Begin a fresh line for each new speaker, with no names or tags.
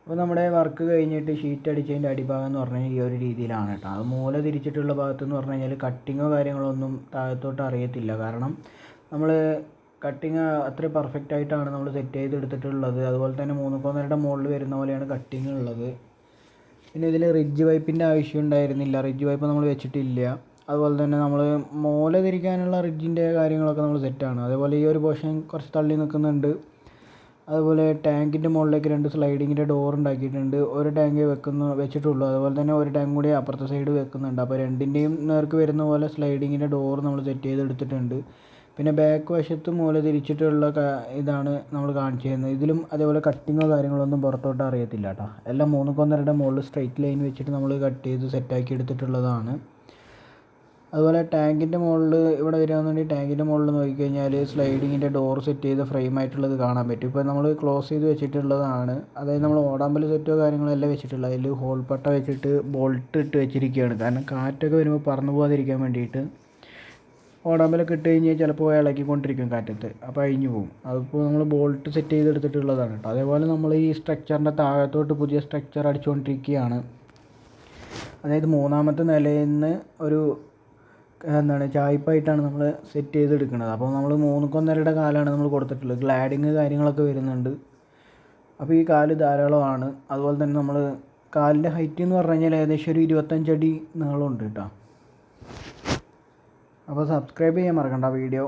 അപ്പോൾ നമ്മുടെ വർക്ക് കഴിഞ്ഞിട്ട് ഷീറ്റ് അടിച്ചതിൻ്റെ അടിഭാഗം എന്ന് പറഞ്ഞു കഴിഞ്ഞാൽ ഈ ഒരു രീതിയിലാണ് കേട്ടോ. അത് മൂല തിരിച്ചിട്ടുള്ള ഭാഗത്ത് എന്ന് പറഞ്ഞു കഴിഞ്ഞാൽ കട്ടിങ്ങോ കാര്യങ്ങളോ ഒന്നും താഴത്തോട്ട് അറിയത്തില്ല. കാരണം നമ്മൾ കട്ടിങ് അത്ര പെർഫെക്റ്റ് ആയിട്ടാണ് നമ്മൾ സെറ്റ് ചെയ്തെടുത്തിട്ടുള്ളത്. അതുപോലെ തന്നെ 3.1 മുകളിൽ വരുന്ന പോലെയാണ് കട്ടിങ് ഉള്ളത്. പിന്നെ ഇതിൽ റിഡ്ജ് പൈപ്പിൻ്റെ ആവശ്യം ഉണ്ടായിരുന്നില്ല, റിഡ്ജ് പൈപ്പ് നമ്മൾ വെച്ചിട്ടില്ല. അതുപോലെ തന്നെ നമ്മൾ മൂല തിരിക്കാനുള്ള റിഡ്ജിൻ്റെ കാര്യങ്ങളൊക്കെ നമ്മൾ സെറ്റാണ്. അതേപോലെ ഈ ഒരു പോർഷൻ കുറച്ച് തള്ളി നിൽക്കുന്നുണ്ട്. അതുപോലെ ടാങ്കിൻ്റെ മുകളിലേക്ക് 2 സ്ലൈഡിങ്ങിൻ്റെ ഡോർ ഉണ്ടാക്കിയിട്ടുണ്ട്. ഒരു ടാങ്ക് വെച്ചിട്ടുള്ളൂ. അതുപോലെ തന്നെ ഒരു ടാങ്ക് കൂടി അപ്പുറത്തെ സൈഡ് വെക്കുന്നുണ്ട്. അപ്പോൾ രണ്ടിൻ്റെയും നേർക്ക് വരുന്ന പോലെ സ്ലൈഡിങ്ങിൻ്റെ ഡോർ നമ്മൾ സെറ്റ് ചെയ്തെടുത്തിട്ടുണ്ട്. പിന്നെ ബാക്ക് വശത്ത് മൂല തിരിച്ചിട്ടുള്ള ഇതാണ് നമ്മൾ കാണിച്ചു തരുന്നത്. ഇതിലും അതേപോലെ കട്ടിങ്ങോ കാര്യങ്ങളൊന്നും പുറത്തോട്ട് അറിയത്തില്ല കേട്ടോ. എല്ലാം 3.1 മുകളിൽ സ്ട്രൈറ്റ് ലൈൻ വെച്ചിട്ട് നമ്മൾ കട്ട് ചെയ്ത് സെറ്റാക്കി എടുത്തിട്ടുള്ളതാണ്. അതുപോലെ ടാങ്കിൻ്റെ മുകളിൽ ഇവിടെ വരികയാണെന്നുണ്ടെങ്കിൽ ടാങ്കിൻ്റെ മുകളിൽ നോക്കിക്കഴിഞ്ഞാൽ സ്ലൈഡിങ്ങിൻ്റെ ഡോർ സെറ്റ് ചെയ്ത് ഫ്രെയിം ആയിട്ടുള്ളത് കാണാൻ പറ്റും. ഇപ്പോൾ നമ്മൾ ക്ലോസ് ചെയ്ത് വെച്ചിട്ടുള്ളതാണ്. അതായത് നമ്മൾ ഓടാമ്പൽ സെറ്റോ കാര്യങ്ങളെല്ലാം വെച്ചിട്ടുള്ളത്. അതിൽ ഹോൾ പട്ട വെച്ചിട്ട് ബോൾട്ട് ഇട്ട് വെച്ചിരിക്കുകയാണ്. കാരണം കാറ്റൊക്കെ വരുമ്പോൾ പറന്നു പോകാതിരിക്കാൻ വേണ്ടിയിട്ട്. ഓടാമ്പലൊക്കെ ഇട്ട് കഴിഞ്ഞാൽ ചിലപ്പോൾ ഇളക്കിക്കൊണ്ടിരിക്കും കാറ്റത്ത്, അപ്പോൾ അഴിഞ്ഞു പോകും. അതിപ്പോൾ നമ്മൾ ബോൾട്ട് സെറ്റ് ചെയ്തെടുത്തിട്ടുള്ളതാണ് കേട്ടോ. അതേപോലെ നമ്മൾ ഈ സ്ട്രക്ചറിൻ്റെ താഴത്തോട്ട് പുതിയ സ്ട്രക്ചർ അടിച്ചുകൊണ്ടിരിക്കുകയാണ്. അതായത് 3ാമത്തെ നിലയിൽ നിന്ന് ഒരു ചായ്പായിട്ടാണ് നമ്മൾ സെറ്റ് ചെയ്തെടുക്കുന്നത്. അപ്പോൾ നമ്മൾ 3.1 കാലാണ് നമ്മൾ കൊടുത്തിട്ടുള്ളത്. ഗ്ലാഡിങ് കാര്യങ്ങളൊക്കെ വരുന്നുണ്ട്. അപ്പോൾ ഈ കാല് ധാരാളമാണ്. അതുപോലെ തന്നെ നമ്മൾ കാലിൻ്റെ ഹൈറ്റ് എന്ന് പറഞ്ഞു കഴിഞ്ഞാൽ ഏകദേശം ഒരു 25 അടി നീളമുണ്ട് കേട്ടോ. അപ്പോൾ സബ്സ്ക്രൈബ് ചെയ്യാൻ മറക്കണ്ട വീഡിയോ.